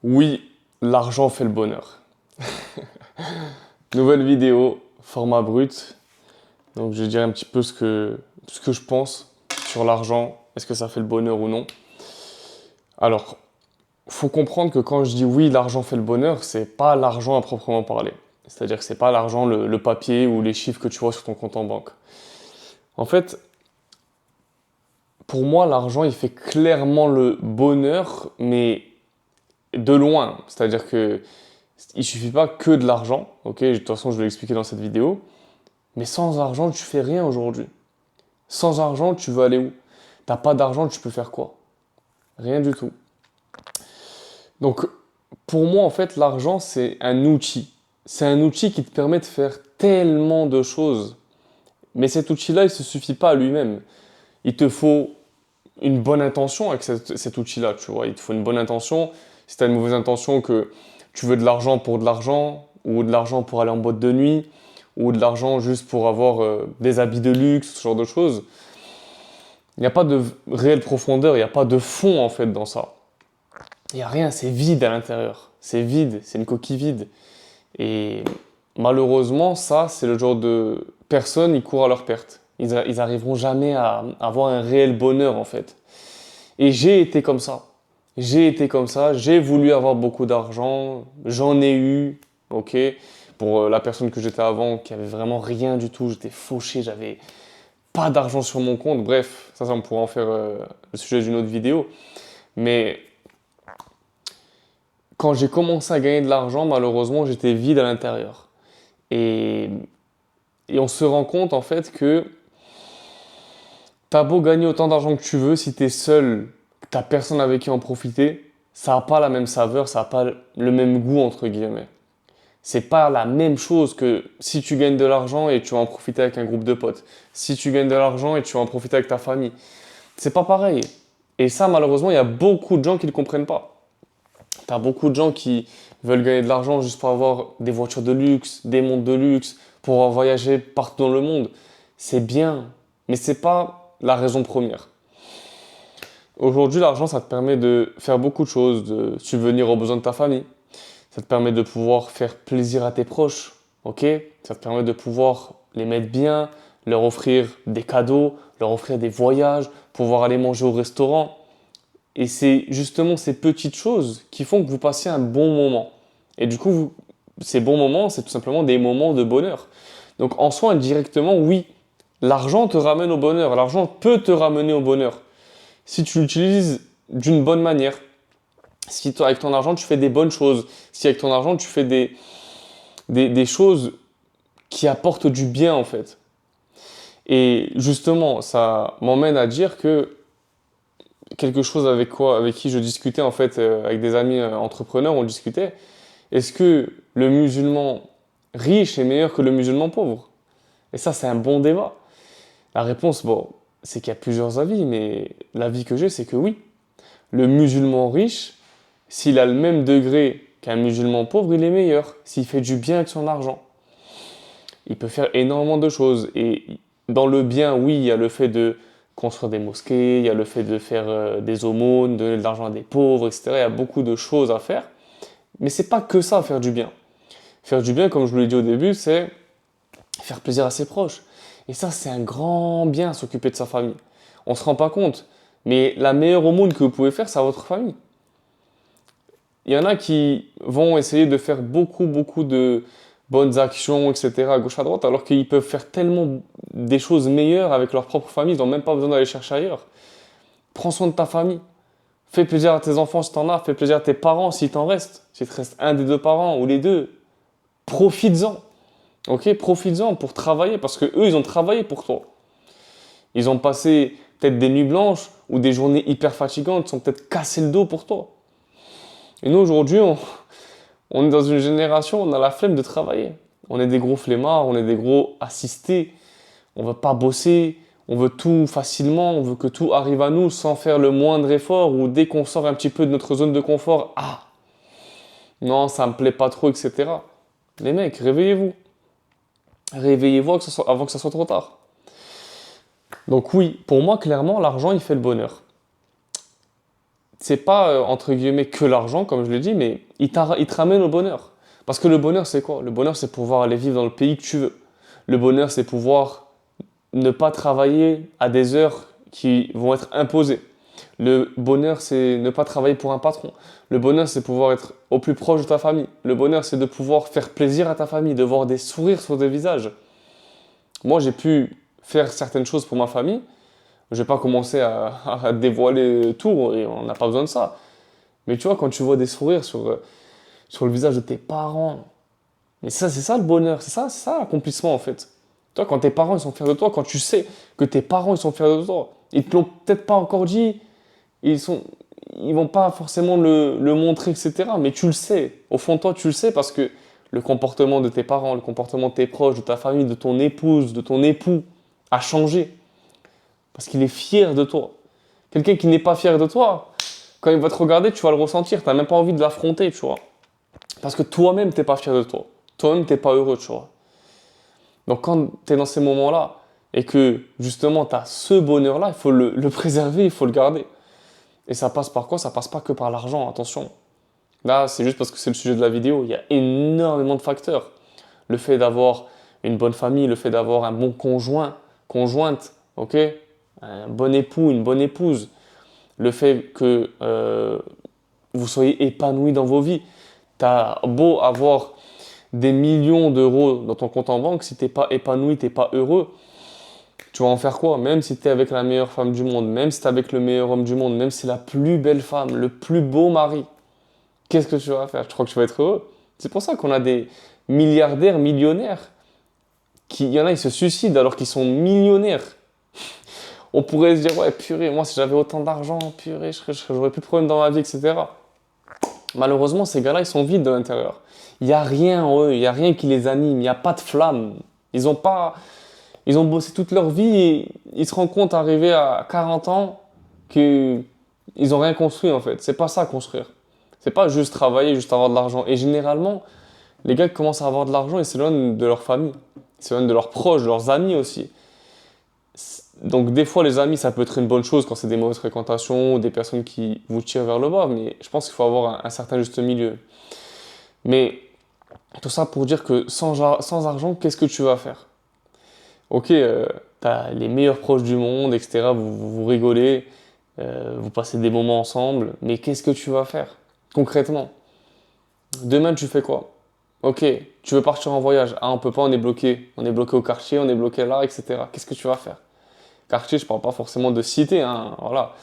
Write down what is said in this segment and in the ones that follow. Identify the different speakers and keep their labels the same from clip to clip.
Speaker 1: Oui, l'argent fait le bonheur. Nouvelle vidéo, format brut. Donc je dirais un petit peu ce que je pense sur l'argent. Est-ce que ça fait le bonheur ou non? Alors, faut comprendre que quand je dis oui, l'argent fait le bonheur, c'est pas l'argent à proprement parler. C'est-à-dire que c'est pas l'argent, le papier ou les chiffres que tu vois sur ton compte en banque. En fait, pour moi, l'argent, il fait clairement le bonheur, mais de loin. C'est-à-dire que il suffit pas que de l'argent, ok? De toute façon, je vais l'expliquer dans cette vidéo. Mais sans argent, tu fais rien aujourd'hui. Sans argent, tu veux aller où? T'as pas d'argent, tu peux faire quoi? Rien du tout. Donc, pour moi, en fait, l'argent, c'est un outil. C'est un outil qui te permet de faire tellement de choses. Mais cet outil-là, il ne se suffit pas à lui-même. Il te faut une bonne intention avec cet outil-là, tu vois. Il te faut une bonne intention. Si tu as une mauvaise intention que tu veux de l'argent pour de l'argent, ou de l'argent pour aller en boîte de nuit, ou de l'argent juste pour avoir des habits de luxe, ce genre de choses, il n'y a pas de réelle profondeur, il n'y a pas de fond en fait dans ça. Il n'y a rien, c'est vide à l'intérieur. C'est vide, c'est une coquille vide. Et malheureusement, ça, c'est le genre de personnes, ils courent à leur perte. Ils arriveront jamais à avoir un réel bonheur en fait. Et j'ai été comme ça. J'ai été comme ça, j'ai voulu avoir beaucoup d'argent, j'en ai eu, ok. Pour la personne que j'étais avant, qui avait vraiment rien du tout, j'étais fauché, j'avais pas d'argent sur mon compte. Bref, ça on pourra en faire le sujet d'une autre vidéo. Mais quand j'ai commencé à gagner de l'argent, malheureusement, j'étais vide à l'intérieur. Et, et on se rend compte en fait que t'as beau gagner autant d'argent que tu veux, si t'es seul, que t'as personne avec qui en profiter, ça n'a pas la même saveur, ça n'a pas le même goût entre guillemets. C'est pas la même chose que si tu gagnes de l'argent et tu vas en profiter avec un groupe de potes. Si tu gagnes de l'argent et tu vas en profiter avec ta famille. C'est pas pareil. Et ça, malheureusement, il y a beaucoup de gens qui ne le comprennent pas. T'as beaucoup de gens qui veulent gagner de l'argent juste pour avoir des voitures de luxe, des montres de luxe, pour voyager partout dans le monde. C'est bien, mais c'est pas la raison première. Aujourd'hui, l'argent, ça te permet de faire beaucoup de choses, de subvenir aux besoins de ta famille. Ça te permet de pouvoir faire plaisir à tes proches, ok? Ça te permet de pouvoir les mettre bien, leur offrir des cadeaux, leur offrir des voyages, pouvoir aller manger au restaurant. Et c'est justement ces petites choses qui font que vous passez un bon moment. Et du coup, ces bons moments, c'est tout simplement des moments de bonheur. Donc en soi, indirectement, oui, l'argent te ramène au bonheur. L'argent peut te ramener au bonheur. Si tu l'utilises d'une bonne manière, si toi, avec ton argent, tu fais des bonnes choses, si avec ton argent, tu fais des choses qui apportent du bien en fait. Et justement, ça m'emmène à dire que quelque chose avec qui je discutais en fait, avec des amis entrepreneurs, on discutait. Est-ce que le musulman riche est meilleur que le musulman pauvre? Et ça, c'est un bon débat. La réponse, bon, c'est qu'il y a plusieurs avis, mais l'avis que j'ai, c'est que oui. Le musulman riche, s'il a le même degré qu'un musulman pauvre, il est meilleur. S'il fait du bien avec son argent. Il peut faire énormément de choses. Et dans le bien, oui, il y a le fait de construire des mosquées, il y a le fait de faire des aumônes, donner de l'argent à des pauvres, etc. Il y a beaucoup de choses à faire. Mais c'est pas que ça, faire du bien. Faire du bien, comme je vous l'ai dit au début, c'est faire plaisir à ses proches. Et ça, c'est un grand bien, s'occuper de sa famille. On se rend pas compte. Mais la meilleure aumône que vous pouvez faire, c'est à votre famille. Il y en a qui vont essayer de faire beaucoup de bonnes actions, etc., à gauche, à droite, alors qu'ils peuvent faire tellement des choses meilleures avec leur propre famille, ils n'ont même pas besoin d'aller chercher ailleurs. Prends soin de ta famille. Fais plaisir à tes enfants si t'en as, fais plaisir à tes parents s'il t'en reste. S'il te reste un des deux parents ou les deux, profites-en. Ok, profites-en pour travailler parce que eux, ils ont travaillé pour toi. Ils ont passé peut-être des nuits blanches ou des journées hyper fatigantes, ils ont peut-être cassé le dos pour toi. Et nous, aujourd'hui, on est dans une génération, on a la flemme de travailler. On est des gros flemmards, on est des gros assistés. On veut pas bosser, on veut tout facilement, on veut que tout arrive à nous sans faire le moindre effort ou dès qu'on sort un petit peu de notre zone de confort, ah, non, ça me plaît pas trop, etc. Les mecs, réveillez-vous. Réveillez-vous avant que ça soit trop tard. Donc oui, pour moi, clairement, l'argent, il fait le bonheur. c'est pas, entre guillemets, que l'argent, comme je l'ai dit, mais il te ramène au bonheur. Parce que le bonheur, c'est quoi? Le bonheur, c'est pouvoir aller vivre dans le pays que tu veux. Le bonheur, c'est pouvoir ne pas travailler à des heures qui vont être imposées. Le bonheur, c'est ne pas travailler pour un patron. Le bonheur, c'est pouvoir être au plus proche de ta famille. Le bonheur, c'est de pouvoir faire plaisir à ta famille, de voir des sourires sur des visages. Moi, j'ai pu faire certaines choses pour ma famille. Je vais pas commencer à dévoiler tout, et on n'a pas besoin de ça. Mais tu vois, quand tu vois des sourires sur le visage de tes parents, mais ça, c'est ça le bonheur, c'est ça l'accomplissement en fait. Toi, quand tes parents ils sont fiers de toi, quand tu sais que tes parents ils sont fiers de toi, ils te l'ont peut-être pas encore dit, ils sont, ils vont pas forcément le montrer, etc. Mais tu le sais, au fond de toi, tu le sais parce que le comportement de tes parents, le comportement de tes proches, de ta famille, de ton épouse, de ton époux a changé parce qu'il est fier de toi. Quelqu'un qui n'est pas fier de toi, quand il va te regarder, tu vas le ressentir, tu n'as même pas envie de l'affronter, tu vois. Parce que toi-même, tu n'es pas fier de toi. Toi-même, tu n'es pas heureux, tu vois. Donc quand tu es dans ces moments-là, et que justement tu as ce bonheur-là, il faut le préserver, il faut le garder. Et ça passe par quoi? Ça passe pas que par l'argent, attention. Là, c'est juste parce que c'est le sujet de la vidéo. Il y a énormément de facteurs. Le fait d'avoir une bonne famille, le fait d'avoir un bon conjoint, conjointe, ok? Un bon époux, une bonne épouse. Le fait que vous soyez épanoui dans vos vies. Tu as beau avoir des millions d'euros dans ton compte en banque, si t'es pas épanoui, t'es pas heureux, tu vas en faire quoi? Même si tu es avec la meilleure femme du monde, même si tu es avec le meilleur homme du monde, même si c'est la plus belle femme, le plus beau mari, qu'est-ce que tu vas faire? Tu crois que tu vas être heureux? C'est pour ça qu'on a des milliardaires, millionnaires, il y en a, ils se suicident alors qu'ils sont millionnaires. On pourrait se dire, ouais, purée, moi si j'avais autant d'argent, purée, j'aurais plus de problèmes dans ma vie, etc. Malheureusement, ces gars-là, ils sont vides de l'intérieur. Il n'y a rien en eux, il n'y a rien qui les anime, il n'y a pas de flamme. Ils ont bossé toute leur vie et ils se rendent compte arrivé à 40 ans qu'ils n'ont rien construit en fait. C'est pas ça construire. C'est pas juste travailler, juste avoir de l'argent. Et généralement, les gars qui commencent à avoir de l'argent, ils s'éloignent de leur famille, ils s'éloignent de leurs proches, de leurs amis aussi. Donc des fois, les amis, ça peut être une bonne chose quand c'est des mauvaises fréquentations ou des personnes qui vous tirent vers le bas, mais je pense qu'il faut avoir un certain juste milieu. Mais tout ça pour dire que sans argent, qu'est-ce que tu vas faire? Ok, tu as les meilleurs proches du monde, etc. Vous rigolez, vous passez des moments ensemble, mais qu'est-ce que tu vas faire concrètement? Demain, tu fais quoi? Ok, tu veux partir en voyage. Ah, on peut pas, on est bloqué. On est bloqué au quartier, on est bloqué là, etc. Qu'est-ce que tu vas faire? Quartier, je parle pas forcément de cité, hein, voilà.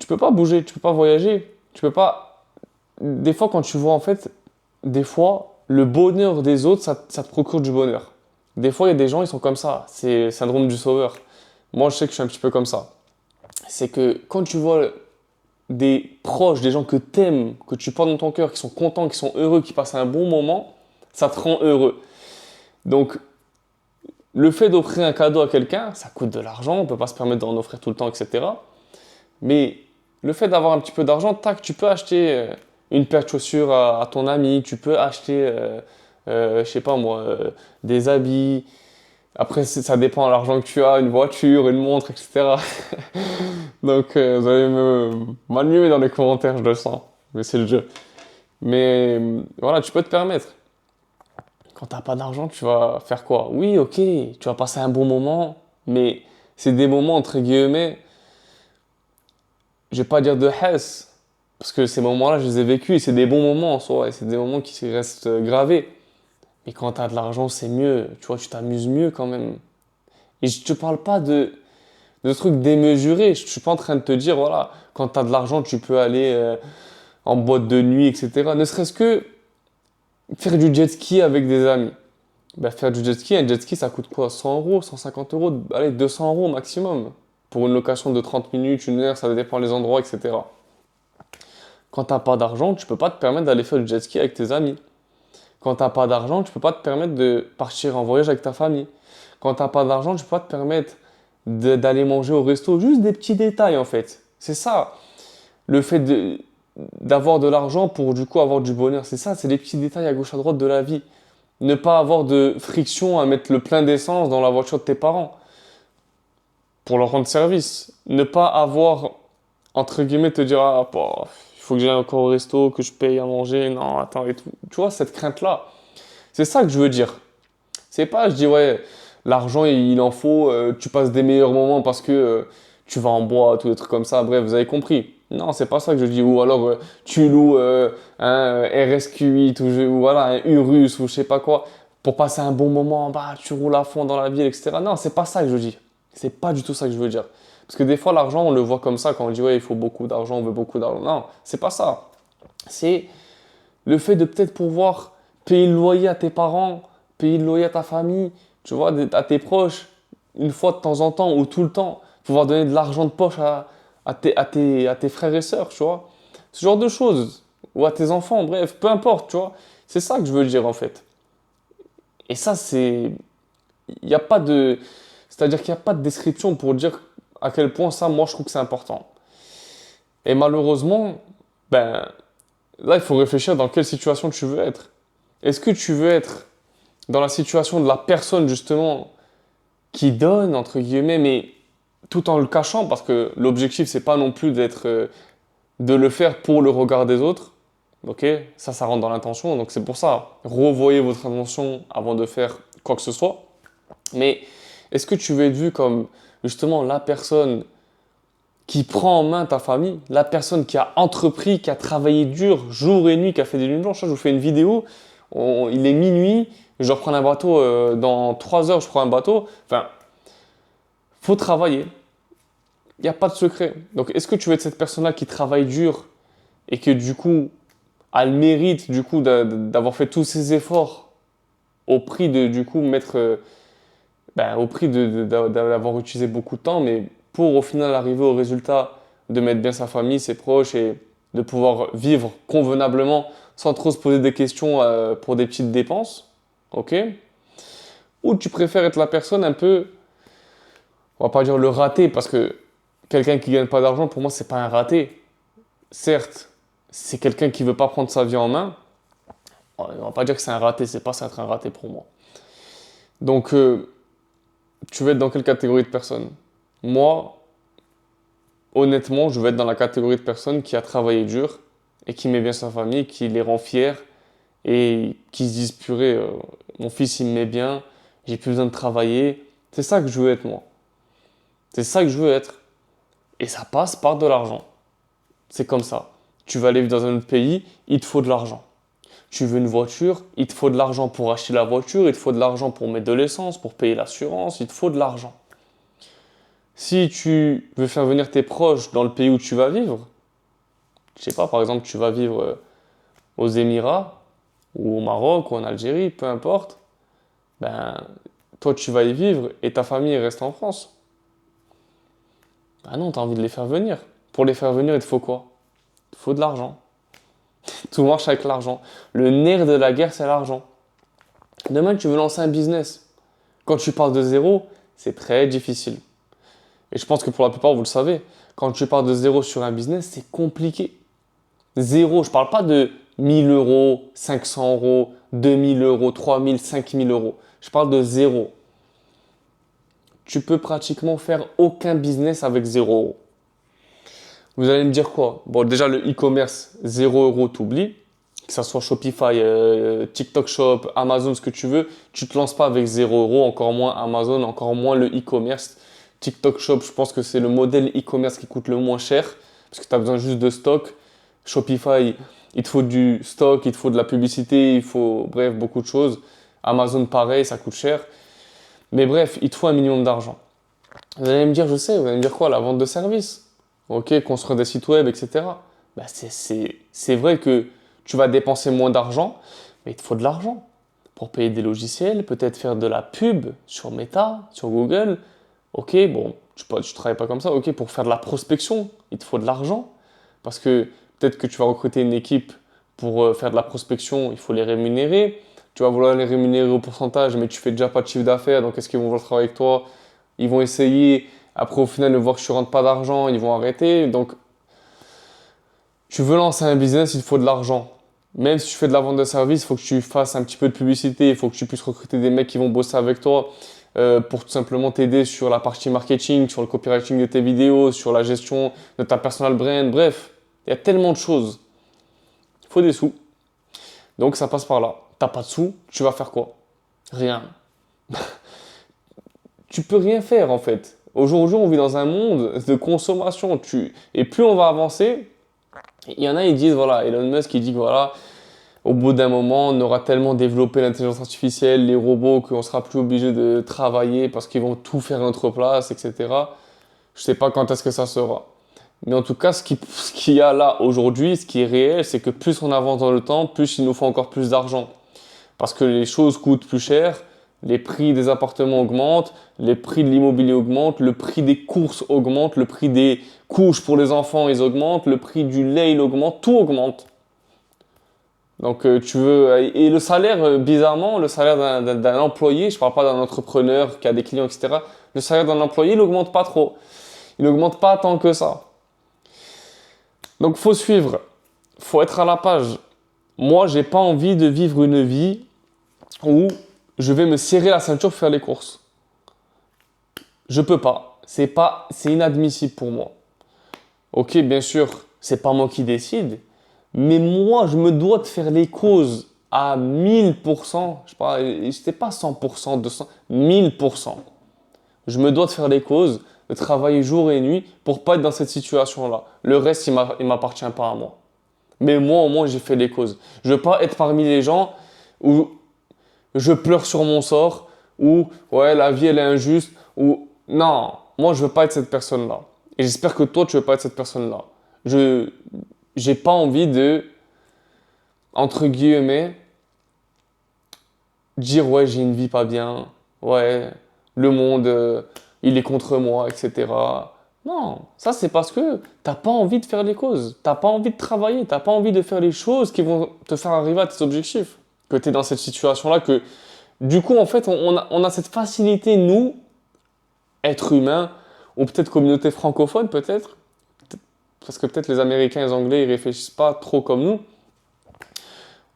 Speaker 1: Tu peux pas bouger, tu peux pas voyager, tu peux pas. Des fois, quand tu vois en fait, des fois, le bonheur des autres, ça te procure du bonheur. Des fois, il y a des gens, ils sont comme ça. C'est le syndrome du sauveur. Moi, je sais que je suis un petit peu comme ça. C'est que quand tu vois des proches, des gens que t'aimes, que tu portes dans ton cœur, qui sont contents, qui sont heureux, qui passent un bon moment, ça te rend heureux. Donc, le fait d'offrir un cadeau à quelqu'un, ça coûte de l'argent, on ne peut pas se permettre d'en offrir tout le temps, etc. Mais le fait d'avoir un petit peu d'argent, tac, tu peux acheter une paire de chaussures à ton ami, tu peux acheter, je sais pas moi, des habits. Après, ça dépend de l'argent que tu as, une voiture, une montre, etc. Donc, vous allez me m'ennuyer dans les commentaires, je le sens. Mais c'est le jeu. Mais voilà, tu peux te permettre. Quand t'as pas d'argent, tu vas faire quoi? Oui, ok, tu vas passer un bon moment, mais c'est des moments, entre guillemets, je vais pas dire de hess, parce que ces moments-là, je les ai vécus, et c'est des bons moments en soi, et c'est des moments qui restent gravés. Mais quand t'as de l'argent, c'est mieux, tu vois, tu t'amuses mieux quand même. Et je te parle pas de trucs démesurés, je suis pas en train de te dire, voilà, quand t'as de l'argent, tu peux aller en boîte de nuit, etc. Ne serait-ce que faire du jet ski avec des amis. Bah, faire du jet ski, un jet ski, ça coûte quoi? 100 euros, 150 euros, allez, 200 euros maximum. Pour une location de 30 minutes, une heure, ça dépend des endroits, etc. Quand t'as pas d'argent, tu peux pas te permettre d'aller faire du jet ski avec tes amis. Quand t'as pas d'argent, tu peux pas te permettre de partir en voyage avec ta famille. Quand t'as pas d'argent, tu peux pas te permettre d'aller manger au resto. Juste des petits détails, en fait. C'est ça. Le fait d'avoir de l'argent pour, du coup, avoir du bonheur. C'est ça, c'est les petits détails à gauche à droite de la vie. Ne pas avoir de friction à mettre le plein d'essence dans la voiture de tes parents pour leur rendre service. Ne pas avoir entre guillemets, te dire, ah, bah, il faut que j'aille encore au resto, que je paye à manger, non, attends, et tout. Tu vois, cette crainte-là, c'est ça que je veux dire. C'est pas, je dis, ouais, l'argent, il en faut, tu passes des meilleurs moments parce que tu vas en boîte ou des trucs comme ça, bref, vous avez compris. Non, c'est pas ça que je dis. Ou alors, tu loues un RSQ8 ou voilà, un Urus ou je sais pas quoi, pour passer un bon moment, bah, tu roules à fond dans la ville, etc. Non, c'est pas ça que je dis. C'est pas du tout ça que je veux dire. Parce que des fois, l'argent, on le voit comme ça quand on dit, ouais, il faut beaucoup d'argent, on veut beaucoup d'argent. Non, c'est pas ça. C'est le fait de peut-être pouvoir payer le loyer à tes parents, payer le loyer à ta famille, tu vois, à tes proches, une fois de temps en temps ou tout le temps, pouvoir donner de l'argent de poche à tes frères et sœurs, tu vois. Ce genre de choses. Ou à tes enfants, bref, peu importe, tu vois. C'est ça que je veux dire en fait. Et ça, c'est. Il n'y a pas de. C'est-à-dire qu'il n'y a pas de description pour dire à quel point ça, moi, je trouve que c'est important. Et malheureusement, ben, là, il faut réfléchir dans quelle situation tu veux être. Est-ce que tu veux être dans la situation de la personne, justement, qui donne, entre guillemets, mais tout en le cachant, parce que l'objectif, c'est pas non plus de le faire pour le regard des autres. Ok, ça rentre dans l'intention, donc c'est pour ça. Revoyez votre intention avant de faire quoi que ce soit. Mais est-ce que tu veux être vu comme, justement, la personne qui prend en main ta famille, la personne qui a entrepris, qui a travaillé dur, jour et nuit, qui a fait des nuits blanches? Je vous fais une vidéo, il est minuit, je dois prendre un bateau, dans 3 heures je prends un bateau. Enfin, faut travailler. Il n'y a pas de secret. Donc, est-ce que tu veux être cette personne-là qui travaille dur et que du coup a le mérite du coup d'avoir fait tous ces efforts au prix de du coup mettre, au prix d'avoir utilisé beaucoup de temps, mais pour au final arriver au résultat de mettre bien sa famille, ses proches et de pouvoir vivre convenablement sans trop se poser des questions pour des petites dépenses, ok? Ou tu préfères être la personne un peu, on va pas dire le raté, parce que quelqu'un qui gagne pas d'argent, pour moi, c'est pas un raté. Certes, c'est quelqu'un qui veut pas prendre sa vie en main. On va pas dire que c'est un raté, c'est pas ça être un raté pour moi. Donc, tu veux être dans quelle catégorie de personne? Moi, honnêtement, je veux être dans la catégorie de personne qui a travaillé dur et qui met bien sa famille, qui les rend fiers et qui se disent purée, mon fils il me met bien, j'ai plus besoin de travailler. C'est ça que je veux être moi. C'est ça que je veux être. Et ça passe par de l'argent. C'est comme ça. Tu vas aller vivre dans un autre pays, il te faut de l'argent. Tu veux une voiture, il te faut de l'argent pour acheter la voiture, il te faut de l'argent pour mettre de l'essence, pour payer l'assurance, il te faut de l'argent. Si tu veux faire venir tes proches dans le pays où tu vas vivre, je sais pas, par exemple, tu vas vivre aux Émirats, ou au Maroc, ou en Algérie, peu importe, ben, toi tu vas y vivre et ta famille reste en France. Ben non, tu as envie de les faire venir. Pour les faire venir, il te faut quoi? Il te faut de l'argent. Tout marche avec l'argent. Le nerf de la guerre, c'est l'argent. Demain, tu veux lancer un business. Quand tu parles de zéro, c'est très difficile. Et je pense que pour la plupart, vous le savez, quand tu pars de zéro sur un business, c'est compliqué. Zéro, je ne parle pas de 1000 euros, 500 euros, 2000 euros, 3000, 5000 euros. Je parle de zéro. Tu peux pratiquement faire aucun business avec 0 euros. Vous allez me dire quoi? Bon, déjà, le e-commerce, 0 euros, t'oublies. Que ce soit Shopify, TikTok Shop, Amazon, ce que tu veux, tu ne te lances pas avec 0 euros, encore moins Amazon, encore moins le e-commerce. TikTok Shop, je pense que c'est le modèle e-commerce qui coûte le moins cher parce que tu as besoin juste de stock. Shopify, il te faut du stock, il te faut de la publicité, il faut, bref, beaucoup de choses. Amazon, pareil, ça coûte cher. Mais bref, il te faut un minimum d'argent. Vous allez me dire, je sais, vous allez me dire quoi? La vente de services. Ok, construire des sites web, etc. Bah, c'est vrai que tu vas dépenser moins d'argent, mais il te faut de l'argent pour payer des logiciels, peut-être faire de la pub sur Meta, sur Google. Ok, bon, tu travailles pas comme ça. Ok, pour faire de la prospection, il te faut de l'argent. Parce que peut-être que tu vas recruter une équipe pour faire de la prospection, il faut les rémunérer. Tu vas vouloir les rémunérer au pourcentage, mais tu fais déjà pas de chiffre d'affaires, donc est-ce qu'ils vont vouloir travailler avec toi? Ils vont essayer. Après, au final, ils vont voir que tu rentres pas d'argent, ils vont arrêter. Donc, tu veux lancer un business, il te faut de l'argent. Même si tu fais de la vente de services, il faut que tu fasses un petit peu de publicité, il faut que tu puisses recruter des mecs qui vont bosser avec toi. pour tout simplement t'aider sur la partie marketing, sur le copywriting de tes vidéos, sur la gestion de ta personal brand. Bref, il y a tellement de choses. Il faut des sous. Donc ça passe par là. T'as pas de sous, tu vas faire quoi? Rien. Tu peux rien faire en fait. Aujourd'hui, on vit dans un monde de consommation. Et plus on va avancer, il y en a, ils disent, voilà, Elon Musk, il dit que voilà, au bout d'un moment, on aura tellement développé l'intelligence artificielle, les robots, qu'on sera plus obligé de travailler parce qu'ils vont tout faire à notre place, etc. Je sais pas quand est-ce que ça sera. Mais en tout cas, ce qu'il y a là aujourd'hui, ce qui est réel, c'est que plus on avance dans le temps, plus il nous faut encore plus d'argent. Parce que les choses coûtent plus cher, les prix des appartements augmentent, les prix de l'immobilier augmentent, le prix des courses augmente, le prix des couches pour les enfants ils augmentent, le prix du lait il augmente, tout augmente. Donc et le salaire, bizarrement, le salaire d'un employé, je ne parle pas d'un entrepreneur qui a des clients, etc. Le salaire d'un employé, il n'augmente pas trop. Il n'augmente pas tant que ça. Donc faut suivre, faut être à la page. Moi, j'ai pas envie de vivre une vie où je vais me serrer la ceinture pour faire les courses. Je peux pas. C'est inadmissible pour moi. Ok, bien sûr, c'est pas moi qui décide, mais moi, je me dois de faire les causes à 1000%. Je sais pas, c'était pas 100%, 200, 1000%. Je me dois de faire les causes, de travailler jour et nuit pour pas être dans cette situation-là. Le reste, il m'appartient pas à moi. Mais moi, au moins, j'ai fait les causes. Je veux pas être parmi les gens où je pleure sur mon sort, ou ouais, la vie elle est injuste, ou non, moi je veux pas être cette personne-là. Et j'espère que toi tu veux pas être cette personne-là. Je j'ai pas envie de, entre guillemets, dire ouais, j'ai une vie pas bien, ouais, le monde il est contre moi, etc. Non, ça c'est parce que t'as pas envie de faire les causes, t'as pas envie de travailler, t'as pas envie de faire les choses qui vont te faire arriver à tes objectifs. Que tu es dans cette situation-là, que du coup, en fait, on a cette facilité, nous, êtres humains, ou peut-être communauté francophone, peut-être, parce que peut-être les Américains et les Anglais, ils réfléchissent pas trop comme nous.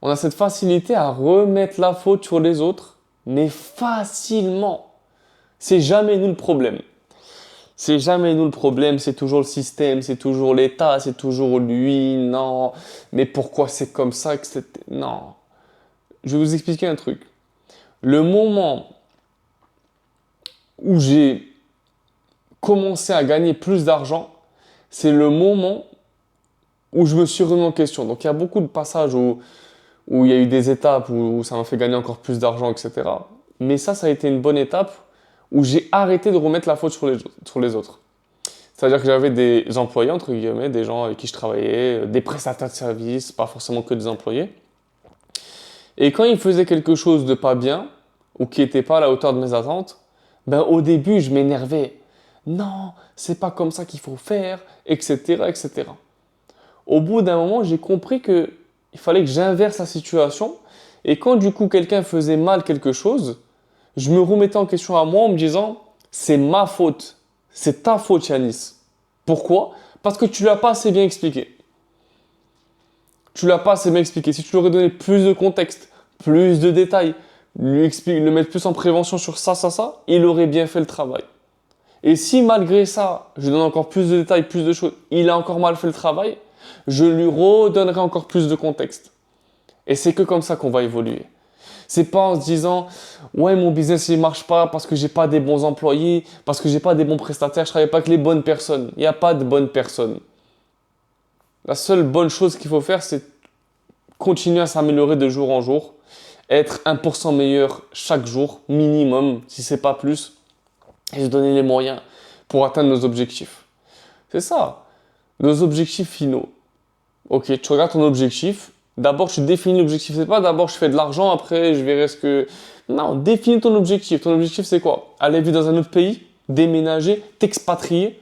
Speaker 1: On a cette facilité à remettre la faute sur les autres, mais facilement. C'est jamais nous le problème. C'est jamais nous le problème, c'est toujours le système, c'est toujours l'État, c'est toujours lui, non, mais pourquoi c'est comme ça que c'est... Non. Je vais vous expliquer un truc. Le moment où j'ai commencé à gagner plus d'argent, c'est le moment où je me suis remis en question. Donc il y a beaucoup de passages où il y a eu des étapes où ça m'a fait gagner encore plus d'argent, etc. Mais ça a été une bonne étape où j'ai arrêté de remettre la faute sur les autres. C'est-à-dire que j'avais des employés, entre guillemets, des gens avec qui je travaillais, des prestataires de services, pas forcément que des employés. Et quand ils faisaient quelque chose de pas bien, ou qui n'était pas à la hauteur de mes attentes, ben au début je m'énervais. Non, c'est pas comme ça qu'il faut faire, etc., etc. Au bout d'un moment, j'ai compris que il fallait que j'inverse la situation. Et quand du coup quelqu'un faisait mal quelque chose, je me remettais en question à moi en me disant, c'est ma faute, c'est ta faute, Yanis. Pourquoi? Parce que tu l'as pas assez bien expliqué. Tu l'as pas assez bien expliqué. Si tu lui aurais donné plus de contexte, plus de détails, le mettre plus en prévention sur ça, il aurait bien fait le travail. Et si malgré ça, je donne encore plus de détails, plus de choses, il a encore mal fait le travail, je lui redonnerai encore plus de contexte. Et c'est que comme ça qu'on va évoluer. C'est pas en se disant, ouais, mon business il marche pas parce que j'ai pas des bons employés, parce que j'ai pas des bons prestataires, je travaille pas avec les bonnes personnes. Il n'y a pas de bonnes personnes. La seule bonne chose qu'il faut faire, c'est continuer à s'améliorer de jour en jour, être 1% meilleur chaque jour, minimum, si c'est pas plus, et se donner les moyens pour atteindre nos objectifs. C'est ça, nos objectifs finaux. Ok, tu regardes ton objectif, d'abord tu définis l'objectif, c'est pas d'abord je fais de l'argent, après je verrai ce que... Non, définis ton objectif. Ton objectif c'est quoi? Aller vivre dans un autre pays, déménager, t'expatrier.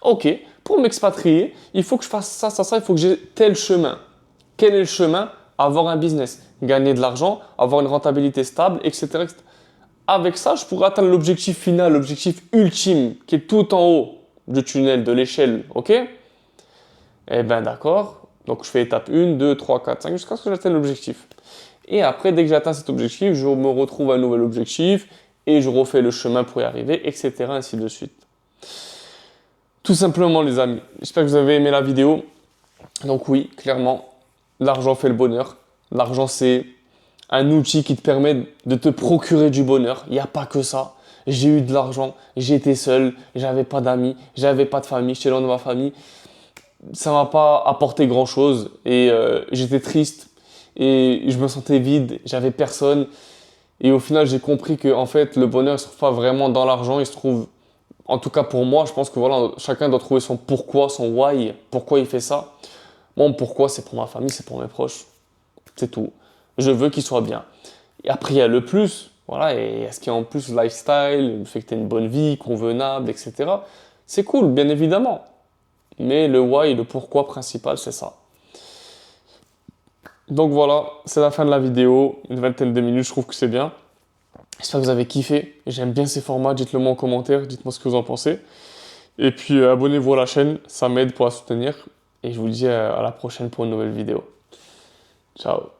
Speaker 1: Ok, pour m'expatrier, il faut que je fasse ça, il faut que j'ai tel chemin. Quel est le chemin? Avoir un business, gagner de l'argent, avoir une rentabilité stable, etc., etc. Avec ça, je pourrais atteindre l'objectif final, l'objectif ultime, qui est tout en haut du tunnel, de l'échelle, ok? Eh ben d'accord, donc je fais étape 1, 2, 3, 4, 5, jusqu'à ce que j'atteigne l'objectif. Et après, dès que j'atteins cet objectif, je me retrouve à un nouvel objectif, et je refais le chemin pour y arriver, etc. ainsi de suite. Tout simplement les amis, j'espère que vous avez aimé la vidéo. Donc oui, clairement, l'argent fait le bonheur. L'argent c'est un outil qui te permet de te procurer du bonheur. Il n'y a pas que ça. J'ai eu de l'argent, j'étais seul, j'avais pas d'amis, j'avais pas de famille, j'étais loin de ma famille. Ça m'a pas apporté grand chose et j'étais triste et je me sentais vide, j'avais personne. Et au final, j'ai compris que en fait, le bonheur ne se trouve pas vraiment dans l'argent, il se trouve, en tout cas pour moi, je pense que voilà, chacun doit trouver son pourquoi, son why, pourquoi il fait ça. Mon pourquoi, c'est pour ma famille, c'est pour mes proches. C'est tout. Je veux qu'ils soient bien. Et après, il y a le plus. Voilà, et est-ce qu'il y a en plus le lifestyle, le fait que tu aies une bonne vie, convenable, etc. C'est cool, bien évidemment. Mais le why, le pourquoi principal, c'est ça. Donc voilà, c'est la fin de la vidéo. Une vingtaine de minutes, je trouve que c'est bien. J'espère que vous avez kiffé. J'aime bien ces formats. Dites-le moi en commentaire. Dites-moi ce que vous en pensez. Et puis abonnez-vous à la chaîne. Ça m'aide pour la soutenir. Et je vous dis à la prochaine pour une nouvelle vidéo. Ciao.